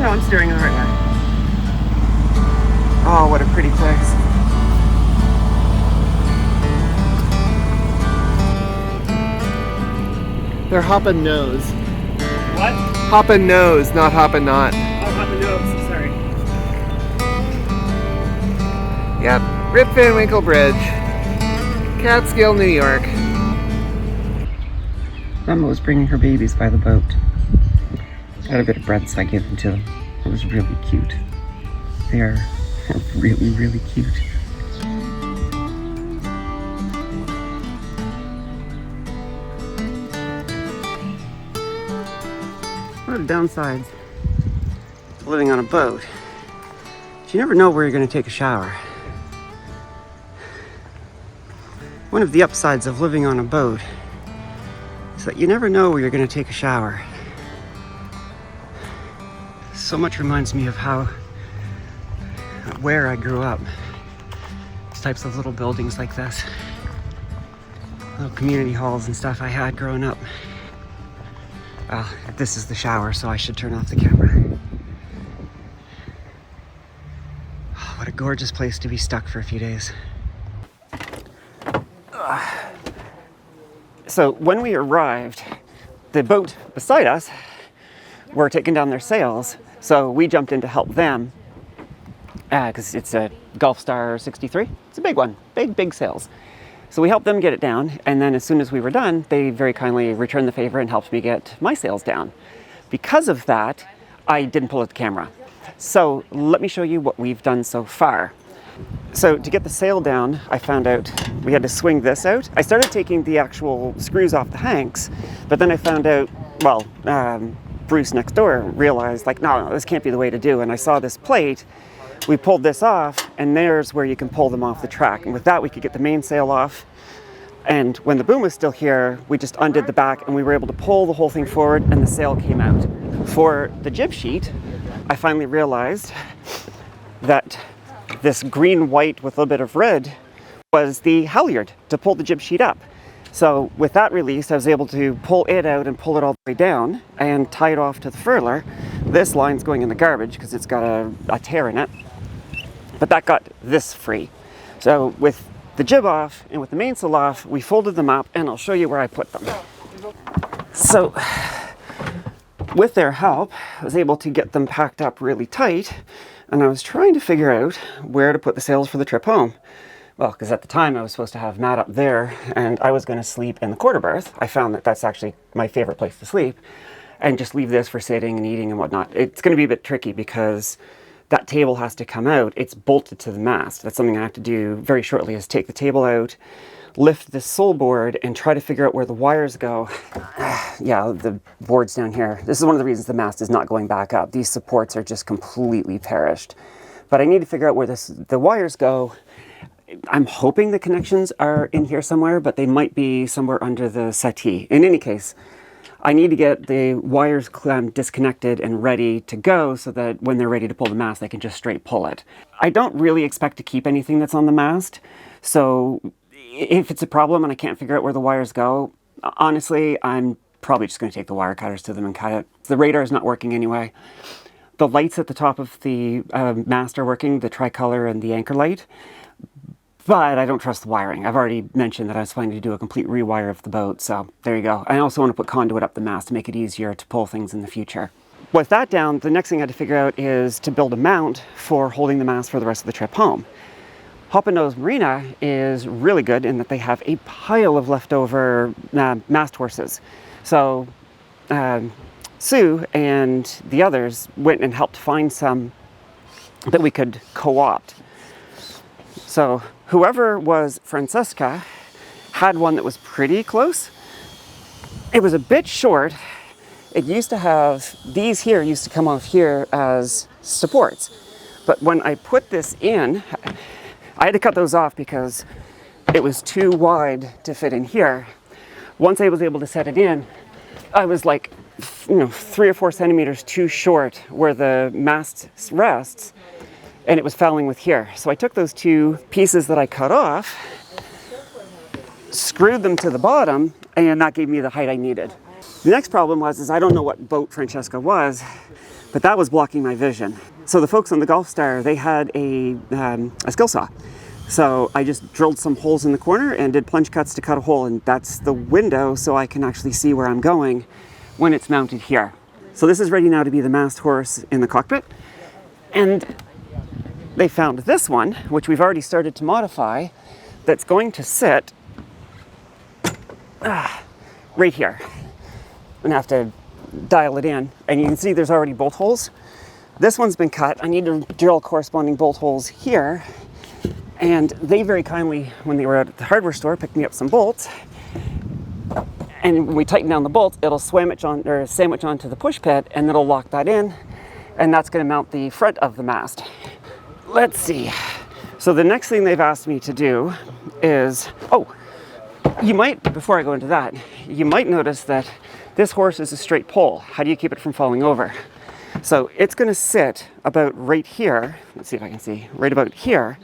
no, I'm steering in the right way. Oh, what a pretty place. They're hoppin' nose. What? Hoppin' nose, not hoppin' not. Oh, hoppin' nose, sorry. Yep, Rip Van Winkle Bridge. Catskill, New York. Grandma was bringing her babies by the boat. Got a bit of bread, so I gave them to them. It was really cute. They are really, really cute. One of the downsides of living on a boat is you never know where you're going to take a shower. One of the upsides of living on a boat is that you never know where you're going to take a shower. So much reminds me of where I grew up. These types of little buildings like this. Little community halls and stuff I had growing up. Well, this is the shower, so I should turn off the camera. Oh, what a gorgeous place to be stuck for a few days. So when we arrived, the boat beside us were taking down their sails, so we jumped in to help them because it's a Gulf Star 63. It's a big one, big sails. So we helped them get it down, and then as soon as we were done, they very kindly returned the favor and helped me get my sails down. Because of that, I didn't pull out the camera. So let me show you what we've done so far. So to get the sail down, I found out we had to swing this out. I started taking the actual screws off the hanks, but then I found out, well, Bruce next door realized, like, no, this can't be the way to do. And I saw this plate. We pulled this off, and there's where you can pull them off the track. And with that, we could get the mainsail off. And when the boom was still here, we just undid the back, and we were able to pull the whole thing forward, and the sail came out. For the jib sheet, I finally realized that this green-white with a little bit of red was the halyard to pull the jib sheet up. So with that released, I was able to pull it out and pull it all the way down and tie it off to the furler. This line's going in the garbage because it's got a tear in it, but that got this free. So with the jib off and with the mainsail off, we folded them up, and I'll show you where I put them. So with their help, I was able to get them packed up really tight, and I was trying to figure out where to put the sails for the trip home. Well, because at the time I was supposed to have Matt up there, and I was going to sleep in the quarter berth. I found that that's actually my favorite place to sleep, and just leave this for sitting and eating and whatnot. It's going to be a bit tricky because that table has to come out. It's bolted to the mast. That's something I have to do very shortly, is take the table out, lift the sole board, and try to figure out where the wires go. Yeah, the board's down here. This is one of the reasons the mast is not going back up. These supports are just completely perished. But I need to figure out where the wires go. I'm hoping the connections are in here somewhere, but they might be somewhere under the settee. In any case, I need to get the wires disconnected and ready to go so that when they're ready to pull the mast, they can just straight pull it. I don't really expect to keep anything that's on the mast, so if it's a problem and I can't figure out where the wires go, honestly, I'm probably just going to take the wire cutters to them and cut it. The radar is not working anyway. The lights at the top of the mast are working, the tricolor and the anchor light, but I don't trust the wiring. I've already mentioned that I was planning to do a complete rewire of the boat, so there you go. I also want to put conduit up the mast to make it easier to pull things in the future. With that down, the next thing I had to figure out is to build a mount for holding the mast for the rest of the trip home. Hoppin' Nose Marina is really good in that they have a pile of leftover mast horses. So Sue and the others went and helped find some that we could co-opt. So whoever was Francesca had one that was pretty close. It was a bit short. It used to have, these here used to come off here as supports. But when I put this in, I had to cut those off because it was too wide to fit in here. Once I was able to set it in, I was like, 3 or 4 centimeters too short where the mast rests, and it was fouling with here. So I took those 2 pieces that I cut off, screwed them to the bottom, and that gave me the height I needed. The next problem was I don't know what boat Francesca was, but that was blocking my vision. So the folks on the Golf Star, they had a skill saw. So I just drilled some holes in the corner and did plunge cuts to cut a hole, and that's the window so I can actually see where I'm going when it's mounted here. So this is ready now to be the mast horse in the cockpit. And they found this one, which we've already started to modify, that's going to sit right here. I'm gonna have to dial it in, and you can see there's already bolt holes. This one's been cut. I need to drill corresponding bolt holes here. And they very kindly, when they were out at the hardware store, picked me up some bolts. And when we tighten down the bolt, it'll sandwich onto the push pit, and it'll lock that in. And that's going to mount the front of the mast. Let's see. So the next thing they've asked me to do is, you might, before I go into that, you might notice that this horse is a straight pole. How do you keep it from falling over? So it's going to sit about right here. Let's see if I can see, right about here.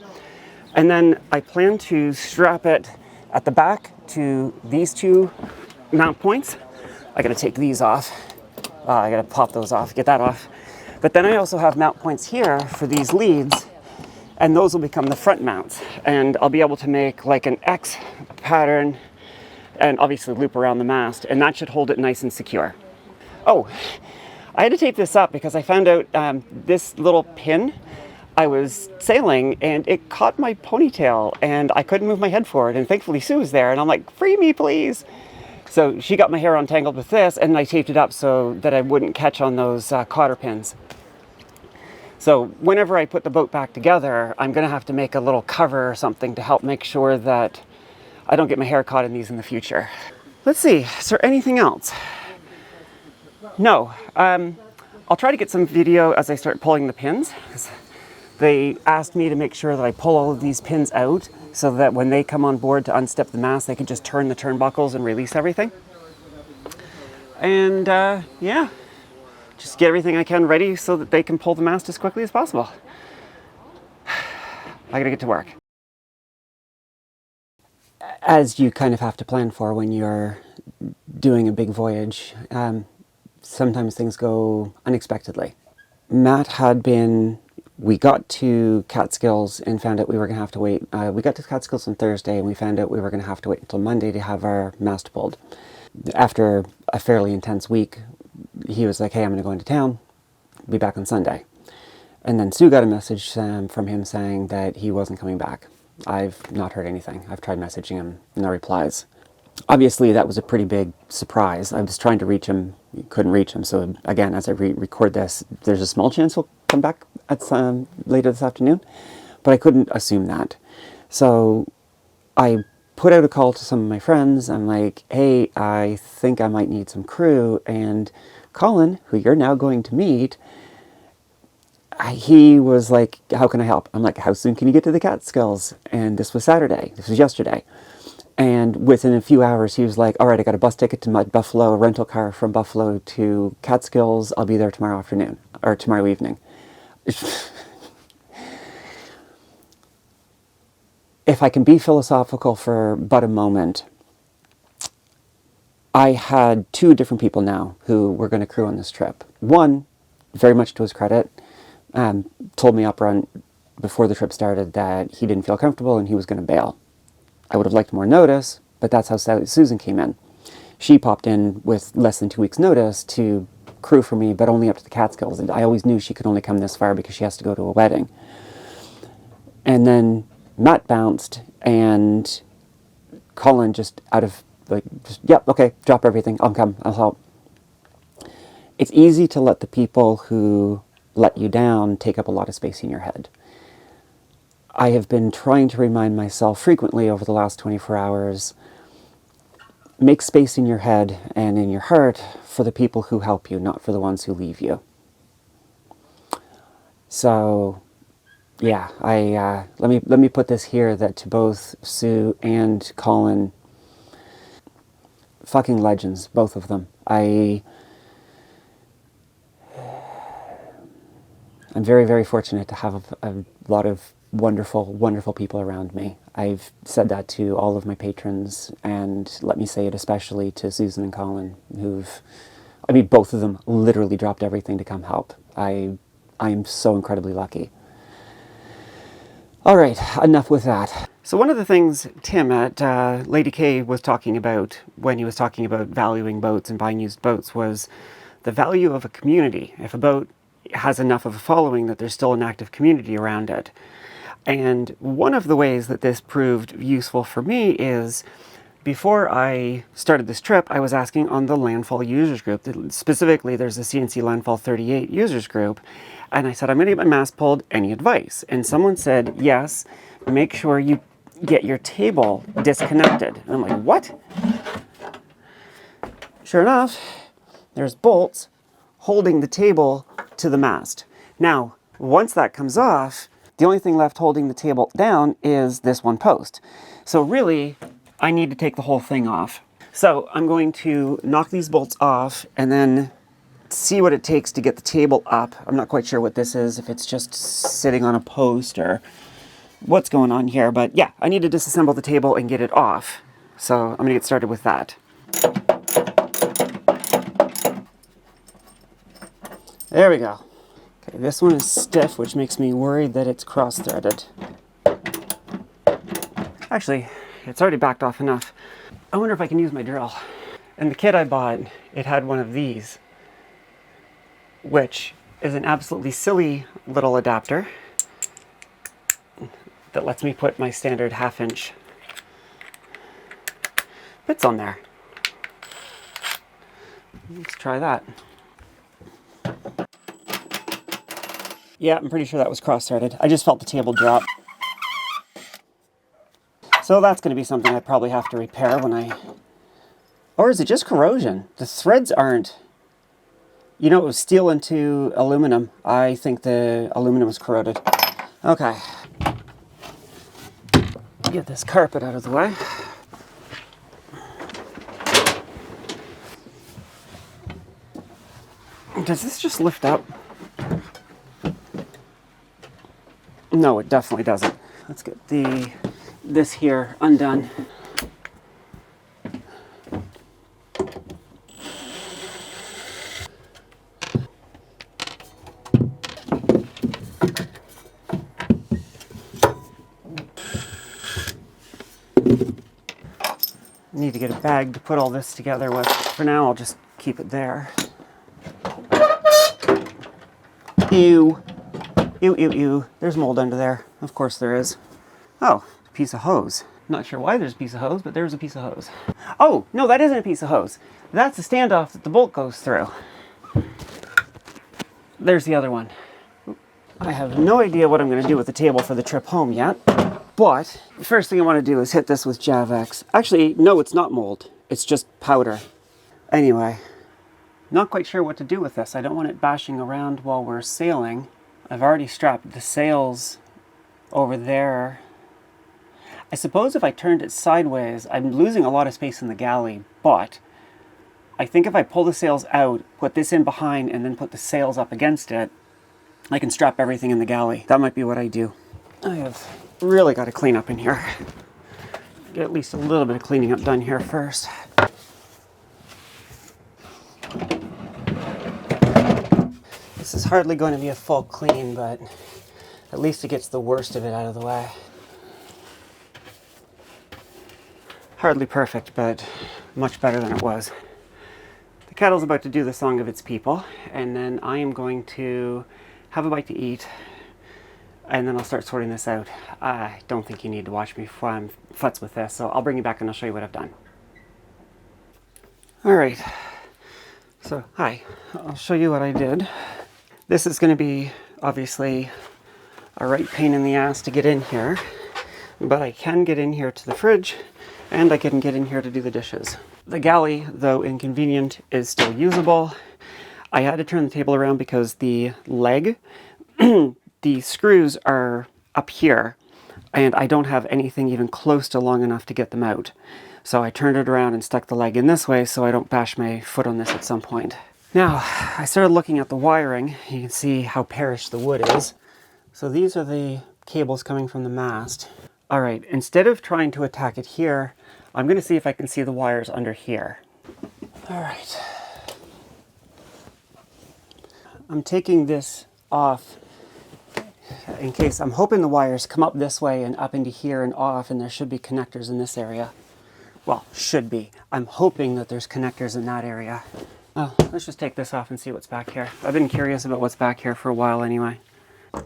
And then I plan to strap it at the back to these two mount points. I gotta take these off. I gotta pop those off, get that off. But then I also have mount points here for these leads, and those will become the front mounts. And I'll be able to make like an X pattern and obviously loop around the mast, and that should hold it nice and secure. Oh, I had to tape this up because I found out this little pin, I was sailing and it caught my ponytail and I couldn't move my head forward, and thankfully Sue was there and I'm like, free me please. So she got my hair untangled with this, and I taped it up so that I wouldn't catch on those cotter pins. So whenever I put the boat back together, I'm gonna have to make a little cover or something to help make sure that I don't get my hair caught in these in the future. Let's see, is there anything else? No, I'll try to get some video as I start pulling the pins. They asked me to make sure that I pull all of these pins out so that when they come on board to unstep the mast, they can just turn the turnbuckles and release everything. And yeah, just get everything I can ready so that they can pull the mast as quickly as possible. I gotta get to work. As you kind of have to plan for when you're doing a big voyage, sometimes things go unexpectedly. Matt had been, we got to Catskills and found out we were going to have to wait. We got to Catskills on Thursday and we found out we were going to have to wait until Monday to have our mast pulled. After a fairly intense week, he was like, hey, I'm going to go into town, be back on Sunday. And then Sue got a message from him saying that he wasn't coming back. I've not heard anything. I've tried messaging him, no replies. Obviously, that was a pretty big surprise. I was trying to reach him, couldn't reach him. So again, as I record this, there's a small chance he'll come back at later this afternoon, but I couldn't assume that. So I put out a call to some of my friends. I'm like, hey, I think I might need some crew. And Colin, who you're now going to meet, he was like, how can I help? I'm like, how soon can you get to the Catskills? And this was Saturday. This was yesterday. And within a few hours, he was like, all right, I got a bus ticket to Buffalo, a rental car from Buffalo to Catskills. I'll be there tomorrow afternoon, or tomorrow evening. If I can be philosophical for but a moment, I had two different people now who were going to crew on this trip. One, very much to his credit, told me up front before the trip started that he didn't feel comfortable and he was going to bail. I would have liked more notice, but that's how Susan came in. She popped in with less than 2 weeks' notice to crew for me, but only up to the Catskills. And I always knew she could only come this far because she has to go to a wedding. And then Matt bounced, and Colin just out of, like, yep, okay, drop everything, I'll come, I'll help. It's easy to let the people who let you down take up a lot of space in your head. I have been trying to remind myself frequently over the last 24 hours, make space in your head and in your heart for the people who help you, not for the ones who leave you. So, yeah, let me put this here, that to both Sue and Colin, fucking legends, both of them. I'm very, very fortunate to have a lot of wonderful, wonderful people around me. I've said that to all of my patrons, and let me say it especially to Susan and Colin, who've I mean, both of them literally dropped everything to come help. I am so incredibly lucky. All right, enough with that. So one of the things Tim at Lady K was talking about when he was talking about valuing boats and buying used boats was the value of a community. If a boat has enough of a following that there's still an active community around it. And one of the ways that this proved useful for me is before I started this trip, I was asking on the Landfall users group. Specifically, there's a CNC Landfall 38 users group. And I said, I'm going to get my mast pulled. Any advice? And someone said, yes, make sure you get your table disconnected. And I'm like, what? Sure enough, there's bolts holding the table to the mast. Now, once that comes off, the only thing left holding the table down is this one post. So really, I need to take the whole thing off. So I'm going to knock these bolts off and then see what it takes to get the table up. I'm not quite sure what this is, if it's just sitting on a post or what's going on here. But yeah, I need to disassemble the table and get it off. So I'm gonna get started with that. There we go. Okay, this one is stiff, which makes me worried that it's cross-threaded. Actually, it's already backed off enough. I wonder if I can use my drill. And the kit I bought, it had one of these, which is an absolutely silly little adapter that lets me put my standard 1/2" bits on there. Let's try that. Yeah, I'm pretty sure that was cross-threaded. I just felt the table drop. So that's going to be something I probably have to repair when I... Or is it just corrosion? The threads aren't... You know, it was steel into aluminum. I think the aluminum was corroded. Okay. Get this carpet out of the way. Does this just lift up? No, it definitely doesn't. Let's get this here undone. Need to get a bag to put all this together with. For now, I'll just keep it there. Ew. Ew, ew, ew. There's mold under there. Of course there is. Oh, a piece of hose. Not sure why there's a piece of hose, but there's a piece of hose. Oh, no, that isn't a piece of hose. That's the standoff that the bolt goes through. There's the other one. I have no idea what I'm going to do with the table for the trip home yet. But the first thing I want to do is hit this with Javex. Actually, no, it's not mold. It's just powder. Anyway, not quite sure what to do with this. I don't want it bashing around while we're sailing. I've already strapped the sails over there. I suppose if I turned it sideways, I'm losing a lot of space in the galley, but I think if I pull the sails out, put this in behind, and then put the sails up against it, I can strap everything in the galley. That might be what I do. I have really got to clean up in here. Get at least a little bit of cleaning up done here first. This is hardly going to be a full clean, but at least it gets the worst of it out of the way. Hardly perfect, but much better than it was. The kettle's about to do the song of its people, and then I am going to have a bite to eat, and then I'll start sorting this out. I don't think you need to watch me futz with this, so I'll bring you back and I'll show you what I've done. Alright, so hi, I'll show you what I did. This is going to be, obviously, a right pain in the ass to get in here, but I can get in here to the fridge, and I can get in here to do the dishes. The galley, though inconvenient, is still usable. I had to turn the table around because the leg, the screws are up here, and I don't have anything even close to long enough to get them out. So I turned it around and stuck the leg in this way so I don't bash my foot on this at some point. Now, I started looking at the wiring. You can see how perished the wood is. So these are the cables coming from the mast. All right, instead of trying to attack it here, I'm going to see if I can see the wires under here. All right. I'm taking this off in case. I'm hoping the wires come up this way and up into here and off, and there should be connectors in this area. Well, should be. I'm hoping that there's connectors in that area. Oh, let's just take this off and see what's back here. I've been curious about what's back here for a while anyway. I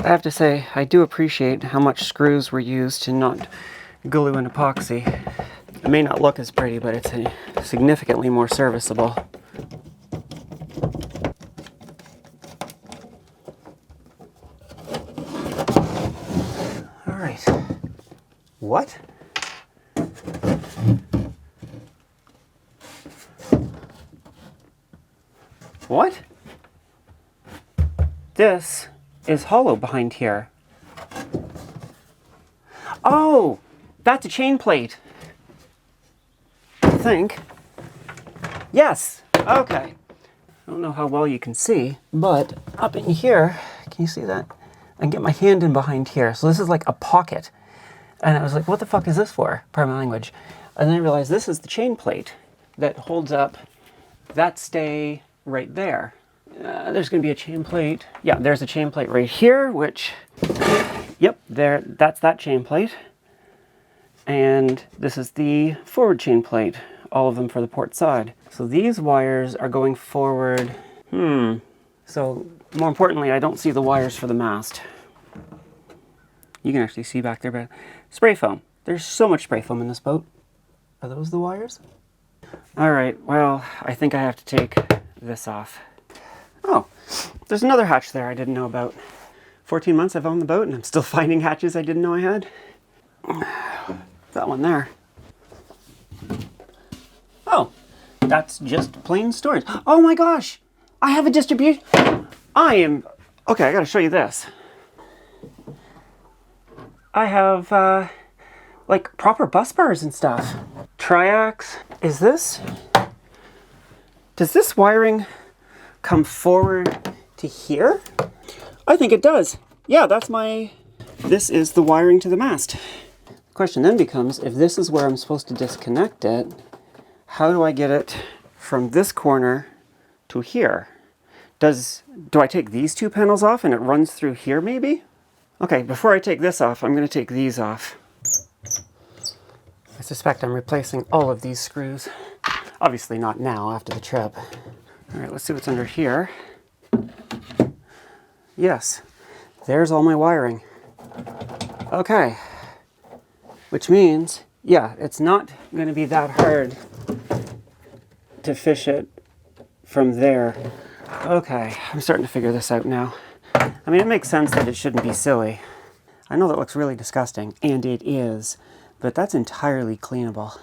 have to say, I do appreciate how much screws were used to not glue and epoxy. It may not look as pretty, but it's significantly more serviceable. All right. What? What? This is hollow behind here. Oh, that's a chain plate. I think. Yes. Okay. I don't know how well you can see, but up in here, can you see that? I can get my hand in behind here. So this is like a pocket. And I was like, what the fuck is this for? Pardon my language. And then I realized this is the chain plate that holds up that stay right there. There's going to be a chain plate. Yeah, there's a chain plate right here, which, yep, there. That's that chain plate. And this is the forward chain plate, all of them for the port side. So these wires are going forward. So more importantly, I don't see the wires for the mast. You can actually see back there, but spray foam. There's so much spray foam in this boat. Are those the wires? All right, well, I think I have to take this off. Oh, there's another hatch there I didn't know about. 14 months I've owned the boat and I'm still finding hatches I didn't know I had. That one there. Oh, that's just plain storage. Oh my gosh, I have a distribution. Okay, I gotta show you this. I have like proper bus bars and stuff. Triax. Does this wiring come forward to here? I think it does. Yeah, this is the wiring to the mast. The question then becomes, if this is where I'm supposed to disconnect it, how do I get it from this corner to here? Do I take these two panels off and it runs through here maybe? Okay, before I take this off, I'm going to take these off. I suspect I'm replacing all of these screws. Obviously not now, after the trip. All right, let's see what's under here. Yes, there's all my wiring. Okay, which means, yeah, it's not going to be that hard to fish it from there. Okay, I'm starting to figure this out now. I mean, it makes sense that it shouldn't be silly. I know that looks really disgusting, and it is, but that's entirely cleanable.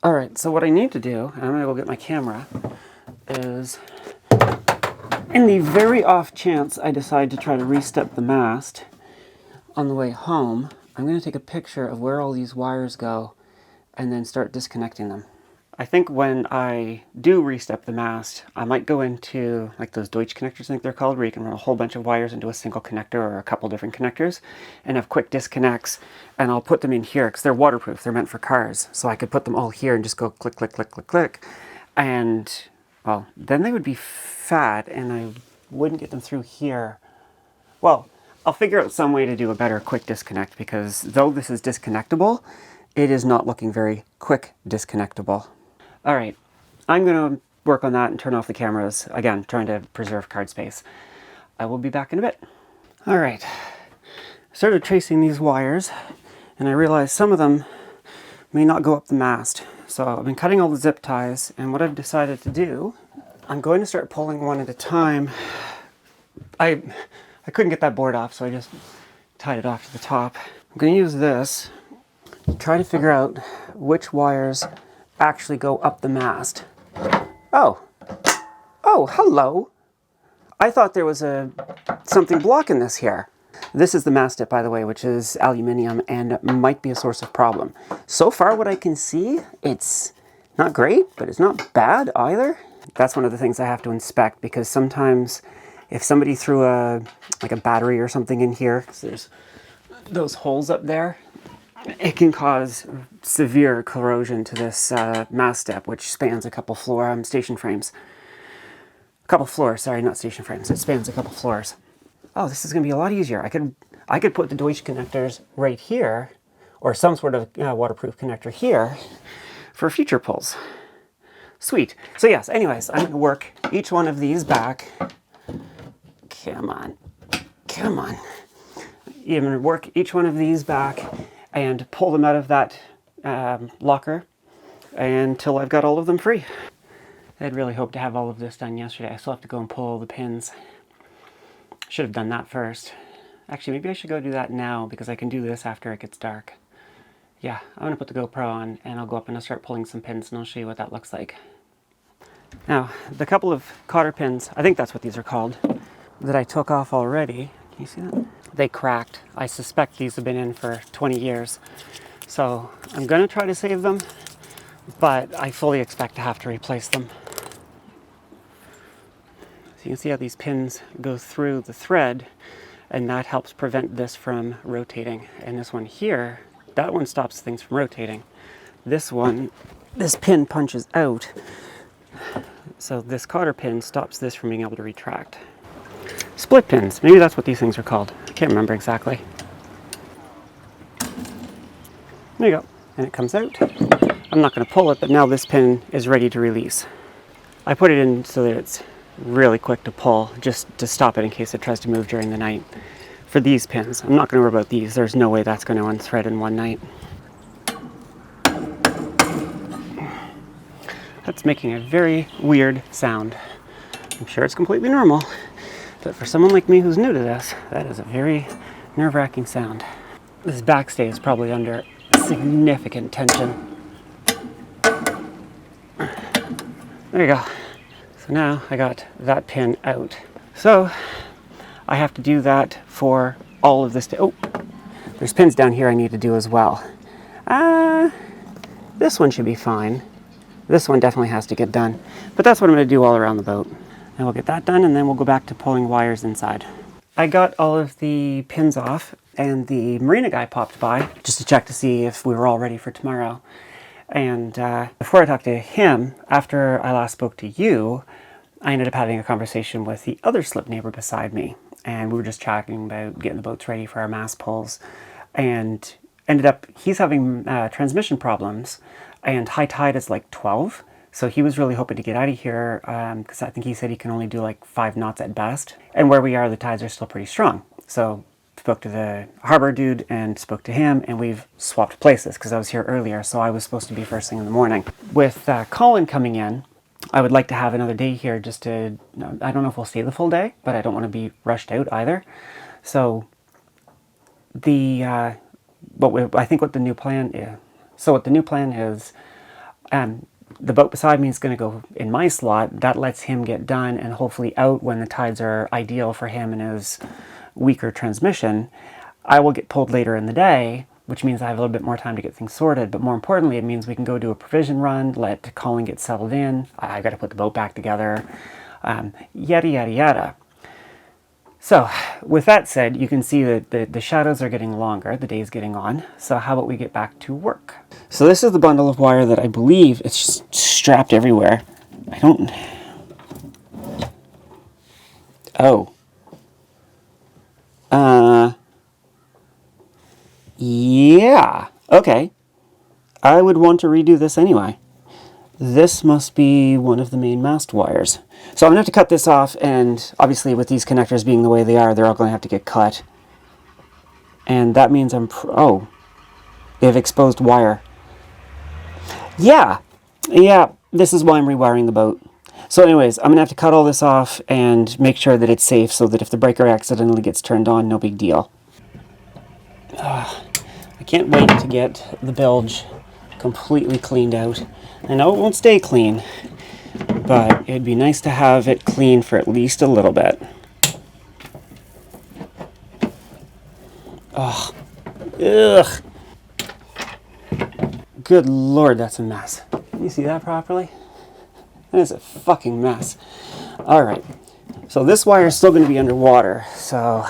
All right, so what I need to do, and I'm gonna go get my camera, is in the very off chance I decide to try to re-step the mast on the way home, I'm gonna take a picture of where all these wires go and then start disconnecting them. I think when I do re-step the mast, I might go into like those Deutsch connectors, I think they're called, where you can run a whole bunch of wires into a single connector or a couple different connectors and have quick disconnects, and I'll put them in here because they're waterproof, they're meant for cars. So I could put them all here and just go click, click, click, click, click. And well, then they would be fat and I wouldn't get them through here. Well, I'll figure out some way to do a better quick disconnect, because though this is disconnectable, it is not looking very quick disconnectable. All right, I'm going to work on that and turn off the cameras, again, trying to preserve card space. I will be back in a bit. All right, I started tracing these wires, and I realized some of them may not go up the mast. So I've been cutting all the zip ties, and what I've decided to do, I'm going to start pulling one at a time. I couldn't get that board off, so I just tied it off to the top. I'm going to use this to try to figure out which wires actually go up the mast. Oh, hello. I thought there was something blocking this here. This is the mast tip, by the way, which is aluminium and might be a source of problem. So far, what I can see, it's not great, but it's not bad either. That's one of the things I have to inspect, because sometimes if somebody threw like a battery or something in here, 'cause there's those holes up there, it can cause severe corrosion to this mast step, which spans a couple station frames. couple floors, sorry, not station frames. It spans a couple floors. Oh, this is going to be a lot easier. I could put the Deutsch connectors right here, or some sort of waterproof connector here for future pulls. Sweet. So yes, anyways, I'm going to work each one of these back. Come on. Come on. I'm going to work each one of these back and pull them out of that locker until I've got all of them free. I'd really hoped to have all of this done yesterday. I still have to go and pull all the pins. Should have done that first. Actually, maybe I should go do that now because I can do this after it gets dark. Yeah, I'm going to put the GoPro on and I'll go up and I'll start pulling some pins and I'll show you what that looks like. Now, the couple of cotter pins, I think that's what these are called, that I took off already. Can you see that? They cracked. I suspect these have been in for 20 years. So I'm going to try to save them, but I fully expect to have to replace them. So you can see how these pins go through the thread, and that helps prevent this from rotating. And this one here, that one stops things from rotating. This one, this pin punches out, so this cotter pin stops this from being able to retract. Split pins, maybe that's what these things are called. I can't remember exactly. There you go, and it comes out. I'm not going to pull it, but now this pin is ready to release. I put it in so that it's really quick to pull, just to stop it in case it tries to move during the night. For these pins, I'm not going to worry about these. There's no way that's going to unthread in one night. That's making a very weird sound. I'm sure it's completely normal, but for someone like me who's new to this, that is a very nerve-wracking sound. This backstay is probably under significant tension. There you go. So now I got that pin out. So I have to do that for all of this. Oh, there's pins down here I need to do as well. This one should be fine. This one definitely has to get done, but that's what I'm going to do all around the boat. And we'll get that done, and then we'll go back to pulling wires inside. I got all of the pins off, and the marina guy popped by just to check to see if we were all ready for tomorrow. And before I talked to him, after I last spoke to you, I ended up having a conversation with the other slip neighbor beside me, and we were just chatting about getting the boats ready for our mast pulls, and ended up, he's having transmission problems, and high tide is like 12, so he was really hoping to get out of here, because I think he said he can only do like 5 knots at best, and where we are, the tides are still pretty strong. So spoke to the harbor dude and spoke to him, and we've swapped places because I was here earlier, so I was supposed to be first thing in the morning. With Colin coming in, I would like to have another day here just to, I don't know if we'll stay the full day, but I don't want to be rushed out either. So I think what the new plan is, the boat beside me is going to go in my slot. That lets him get done and hopefully out when the tides are ideal for him and his weaker transmission. I will get pulled later in the day, which means I have a little bit more time to get things sorted, but more importantly, it means we can go do a provision run, let Colin get settled in. I got to put the boat back together, yada, yada, yada. So with that said, you can see that the shadows are getting longer, the day's getting on. So how about we get back to work? So this is the bundle of wire that I believe it's just strapped everywhere. Yeah, okay. I would want to redo this anyway. This must be one of the main mast wires. So I'm going to have to cut this off, and obviously with these connectors being the way they are, they're all going to have to get cut. And that means they have exposed wire. Yeah, this is why I'm rewiring the boat. So anyways, I'm going to have to cut all this off and make sure that it's safe so that if the breaker accidentally gets turned on, no big deal. I can't wait to get the bilge completely cleaned out. I know it won't stay clean, but it'd be nice to have it clean for at least a little bit. Ugh. Good Lord, that's a mess. Can you see that properly? That is a fucking mess. Alright, so this wire is still going to be underwater, so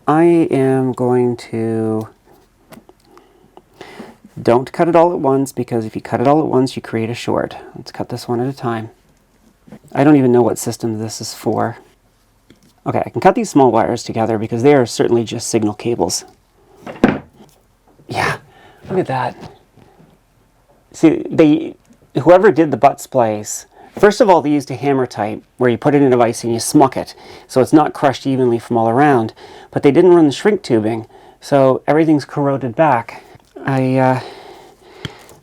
I am going to... Don't cut it all at once, because if you cut it all at once, you create a short. Let's cut this one at a time. I don't even know what system this is for. Okay, I can cut these small wires together because they are certainly just signal cables. Yeah, look at that. See, whoever did the butt splice, first of all, they used a hammer type where you put it in a vise and you smuck it, so it's not crushed evenly from all around. But they didn't run the shrink tubing, so everything's corroded back. I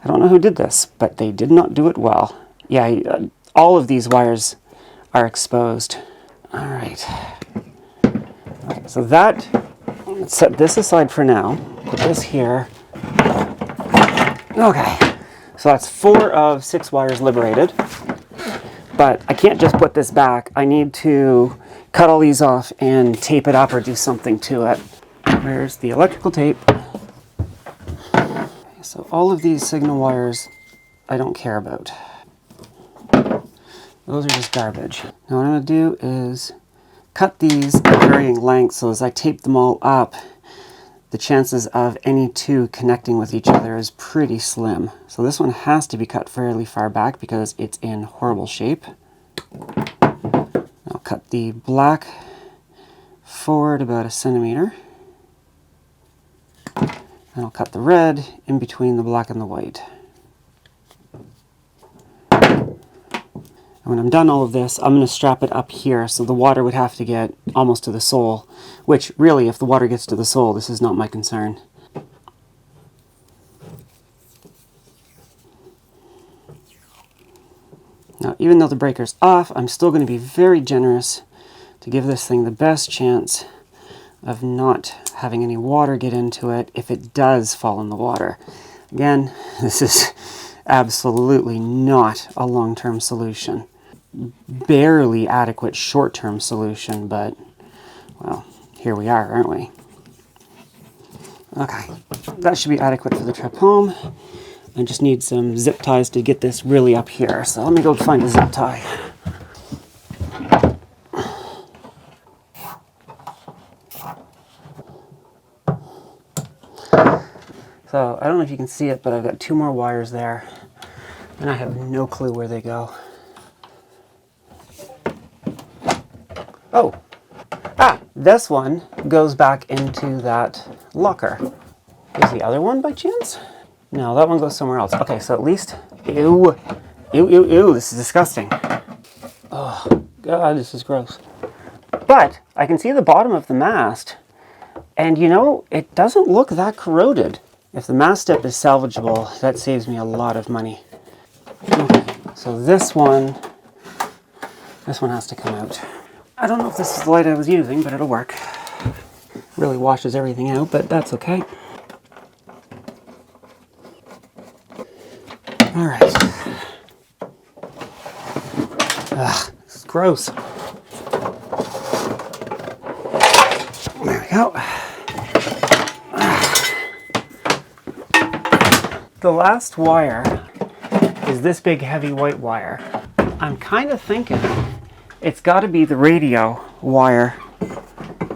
don't know who did this, but they did not do it well. Yeah, all of these wires are exposed. All right. Okay, so that, let's set this aside for now. Put this here. Okay. So that's 4 of 6 wires liberated, but I can't just put this back. I need to cut all these off and tape it up or do something to it. Where's the electrical tape? So all of these signal wires I don't care about. Those are just garbage. Now what I'm going to do is cut these at varying lengths, so as I tape them all up, the chances of any two connecting with each other is pretty slim. So this one has to be cut fairly far back because it's in horrible shape. I'll cut the black forward about 1 centimeter. And I'll cut the red in between the black and the white. And when I'm done all of this, I'm going to strap it up here so the water would have to get almost to the sole, which really, if the water gets to the sole, this is not my concern. Now, even though the breaker's off, I'm still going to be very generous to give this thing the best chance of not having any water get into it if it does fall in the water. Again, this is absolutely not a long-term solution. Barely adequate short-term solution, but, well, here we are, aren't we? Okay, that should be adequate for the trip home. I just need some zip ties to get this really up here, so let me go find a zip tie. So, I don't know if you can see it, but I've got 2 more wires there, and I have no clue where they go. Oh, this one goes back into that locker. Is the other one by chance? No, that one goes somewhere else. Okay, so at least, ew, this is disgusting. Oh, God, this is gross. But I can see the bottom of the mast, and you know, it doesn't look that corroded. If the mast step is salvageable, that saves me a lot of money. Okay, so this one has to come out. I don't know if this is the light I was using, but it'll work. Really washes everything out, but that's okay. All right. Ugh, this is gross. There we go. The last wire is this big heavy white wire. I'm kind of thinking it's got to be the radio wire.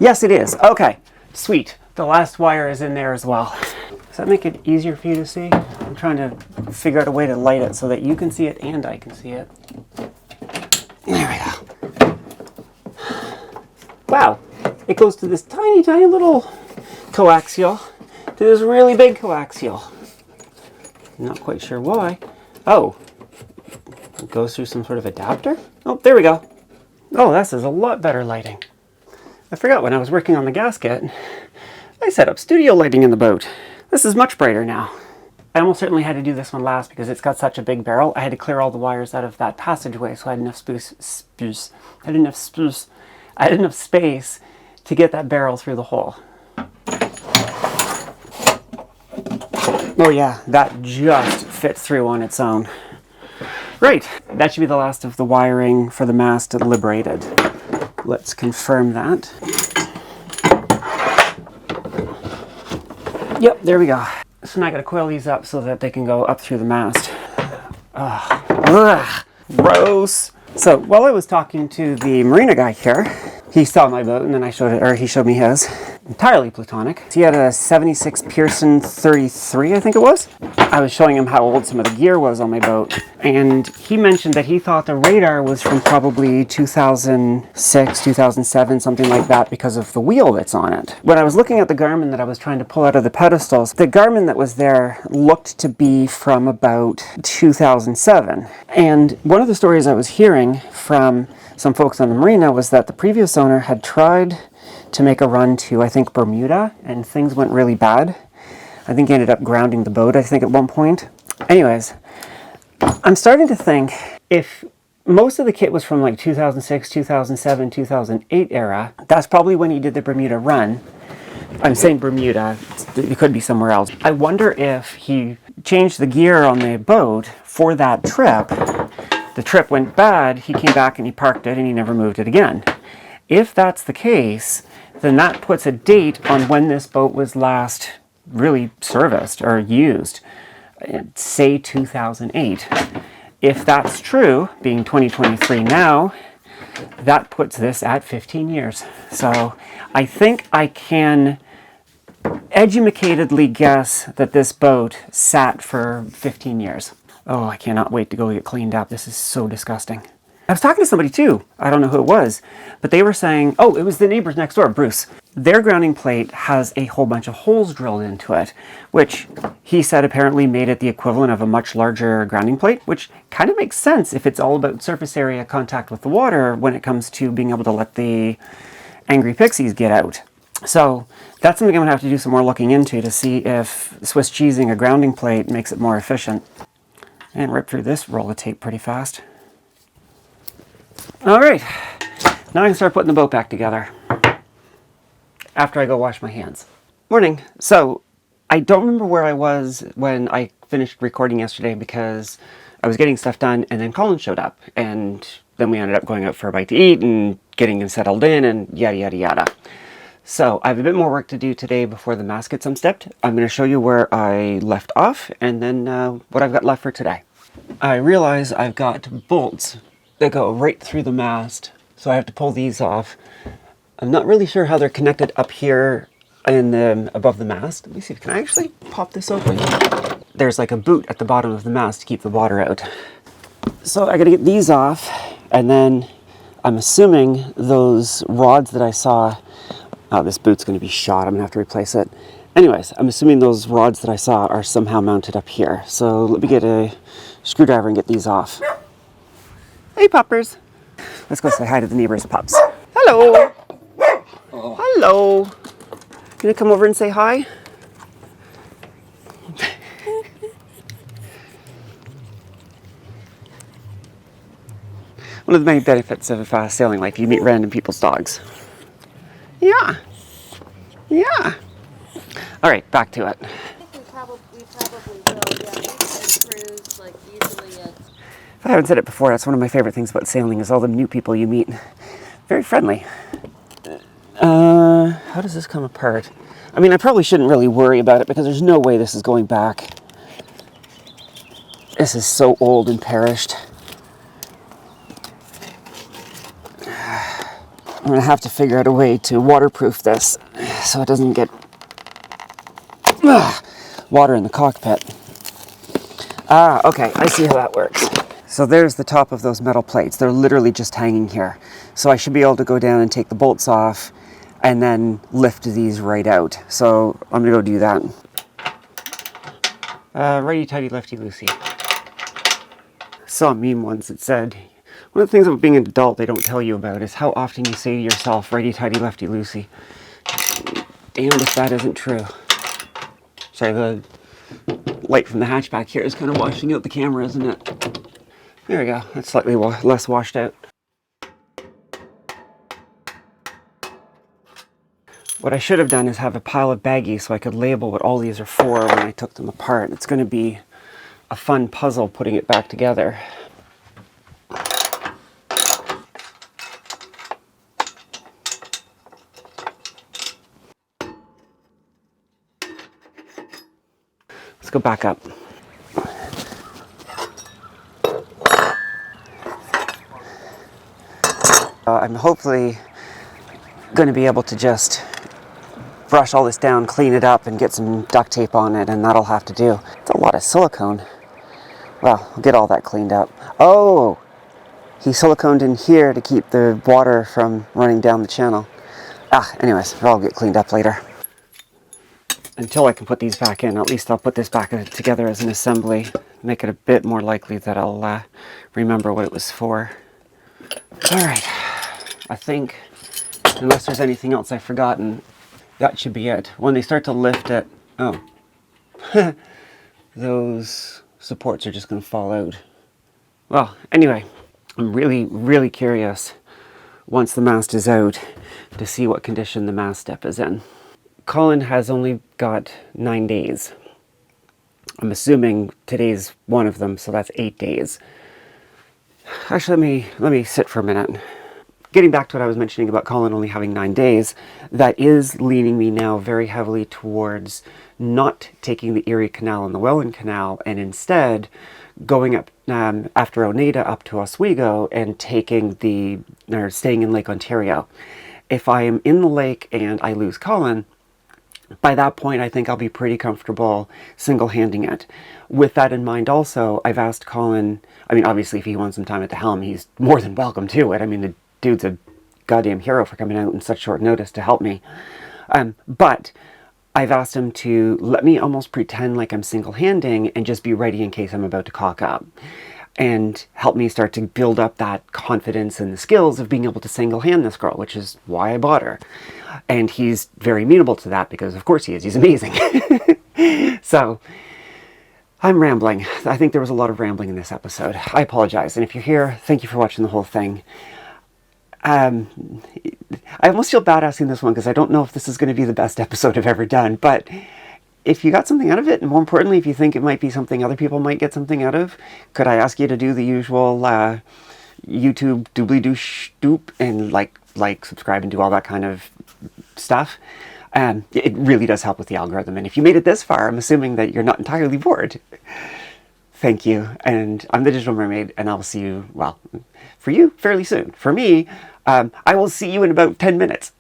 Yes, it is. Okay, sweet. The last wire is in there as well. Does that make it easier for you to see? I'm trying to figure out a way to light it so that you can see it and I can see it. There we go. Wow, it goes to this tiny, tiny little coaxial to this really big coaxial. Not quite sure why. Oh, it goes through some sort of adapter? Oh, there we go. Oh, this is a lot better lighting. I forgot when I was working on the gasket, I set up studio lighting in the boat. This is much brighter now. I almost certainly had to do this one last because it's got such a big barrel. I had to clear all the wires out of that passageway, so I had enough space to get that barrel through the hole. Oh yeah, that just fits through on its own. Right, that should be the last of the wiring for the mast liberated. Let's confirm that. Yep, there we go. So now I gotta coil these up so that they can go up through the mast. Ugh, gross. So while I was talking to the marina guy here, he saw my boat and then he showed me his. entirely platonic. He had a 76 Pearson 33, I think it was. I was showing him how old some of the gear was on my boat, and he mentioned that he thought the radar was from probably 2006, 2007, something like that, because of the wheel that's on it. When I was looking at the Garmin that I was trying to pull out of the pedestals, the Garmin that was there looked to be from about 2007. And one of the stories I was hearing from some folks on the marina was that the previous owner had tried to make a run to, I think, Bermuda, and things went really bad. I think he ended up grounding the boat, I think, at one point. Anyways, I'm starting to think if most of the kit was from like 2006, 2007, 2008 era, that's probably when he did the Bermuda run. I'm saying Bermuda, it could be somewhere else. I wonder if he changed the gear on the boat for that trip. The trip went bad, he came back and he parked it and he never moved it again. If that's the case, then that puts a date on when this boat was last really serviced or used, say 2008. If that's true, being 2023 now, that puts this at 15 years. So I think I can educatedly guess that this boat sat for 15 years. Oh, I cannot wait to go get cleaned up. This is so disgusting. I was talking to somebody too, I don't know who it was, but they were saying, oh, it was the neighbors next door, Bruce. Their grounding plate has a whole bunch of holes drilled into it, which he said apparently made it the equivalent of a much larger grounding plate, which kind of makes sense if it's all about surface area contact with the water when it comes to being able to let the angry pixies get out. So that's something I'm gonna have to do some more looking into to see if Swiss cheesing a grounding plate makes it more efficient. And rip through this roll of tape pretty fast. All right, now I can start putting the boat back together after I go wash my hands. Morning. So I don't remember where I was when I finished recording yesterday because I was getting stuff done and then Colin showed up and then we ended up going out for a bite to eat and getting him settled in and yada, yada, yada. So I have a bit more work to do today before the mast gets unstepped. I'm going to show you where I left off and then what I've got left for today. I realize I've got bolts that go right through the mast, so I have to pull these off. I'm not really sure how they're connected up here in the, above the mast. Let me see, can I actually pop this open? There's like a boot at the bottom of the mast to keep the water out. So I gotta get these off, and then I'm assuming those rods that I saw, oh, this boot's gonna be shot, I'm gonna have to replace it. Anyways, I'm assuming those rods that I saw are somehow mounted up here. So let me get a screwdriver and get these off. Hey, puppers. Let's go say hi to the neighbor's pups. Hello. Oh. Hello. Gonna come over and say hi? One of the many benefits of sailing life, you meet random people's dogs. Yeah. Yeah. All right, back to it. I think we probably will, yeah. We cruise, like, usually at... If I haven't said it before, that's one of my favorite things about sailing is all the new people you meet. Very friendly. How does this come apart? I mean, I probably shouldn't really worry about it because there's no way this is going back. This is so old and perished. I'm gonna have to figure out a way to waterproof this so it doesn't get water in the cockpit. Ah, okay, I see how that works. So there's the top of those metal plates. They're literally just hanging here. So I should be able to go down and take the bolts off and then lift these right out. So I'm gonna go do that. Righty-tighty, lefty-loosey. Saw a meme once that said, one of the things about being an adult they don't tell you about is how often you say to yourself, righty-tighty, lefty-loosey. Damned if that isn't true. Sorry, the light from the hatchback here is kind of washing out the camera, isn't it? There we go, that's slightly less washed out. What I should have done is have a pile of baggies so I could label what all these are for when I took them apart. It's going to be a fun puzzle putting it back together. Let's go back up. I'm hopefully going to be able to just brush all this down, clean it up, and get some duct tape on it, and that'll have to do. It's a lot of silicone. Well, I'll get all that cleaned up. Oh! He siliconed in here to keep the water from running down the channel. Anyways, it'll all get cleaned up later. Until I can put these back in, at least I'll put this back together as an assembly. Make it a bit more likely that I'll remember what it was for. Alright, I think, unless there's anything else I've forgotten, that should be it. When they start to lift it, oh, those supports are just going to fall out. Well, anyway, I'm really, really curious, once the mast is out, to see what condition the mast step is in. Colin has only got 9 days. I'm assuming today's one of them, so that's 8 days. Actually, let me sit for a minute. Getting back to what I was mentioning about Colin only having 9 days, that is leaning me now very heavily towards not taking the Erie Canal and the Welland Canal, and instead going up after Oneida up to Oswego and staying in Lake Ontario. If I am in the lake and I lose Colin, by that point, I think I'll be pretty comfortable single-handing it. With that in mind also, I've asked Colin, I mean, obviously if he wants some time at the helm, he's more than welcome to it. I mean, the dude's a goddamn hero for coming out in such short notice to help me. But I've asked him to let me almost pretend like I'm single-handing and just be ready in case I'm about to cock up. And help me start to build up that confidence and the skills of being able to single-hand this girl, which is why I bought her. And he's very amenable to that because, of course, he is. He's amazing. So, I'm rambling. I think there was a lot of rambling in this episode. I apologize. And if you're here, thank you for watching the whole thing. I almost feel bad asking this one because I don't know if this is going to be the best episode I've ever done, but if you got something out of it, and more importantly, if you think it might be something other people might get something out of, could I ask you to do the usual YouTube doobly-doo-doop and like, subscribe, and do all that kind of stuff? It really does help with the algorithm, and if you made it this far, I'm assuming that you're not entirely bored. Thank you, and I'm the Digital Mermaid, and I'll see you, well, for you, fairly soon. For me, I will see you in about 10 minutes.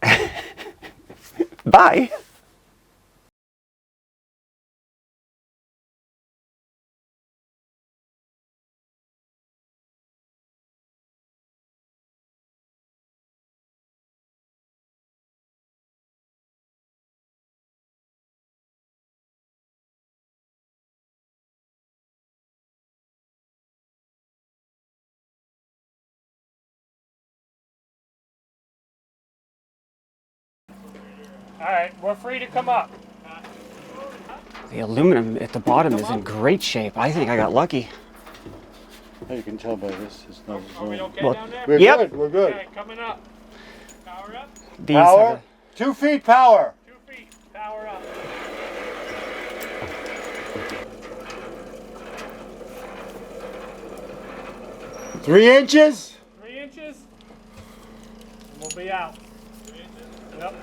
Bye! Alright, we're free to come up. The aluminum at the bottom is in great shape. I think I got lucky. You can tell by this. It's not Are we okay Well, down there? We're Yep. good. We're good. Okay, coming up. Power up. These Power. 2 feet power. 2 feet. Power up. are 3 inches. 3 inches. And we'll be out. 3 inches? Yep.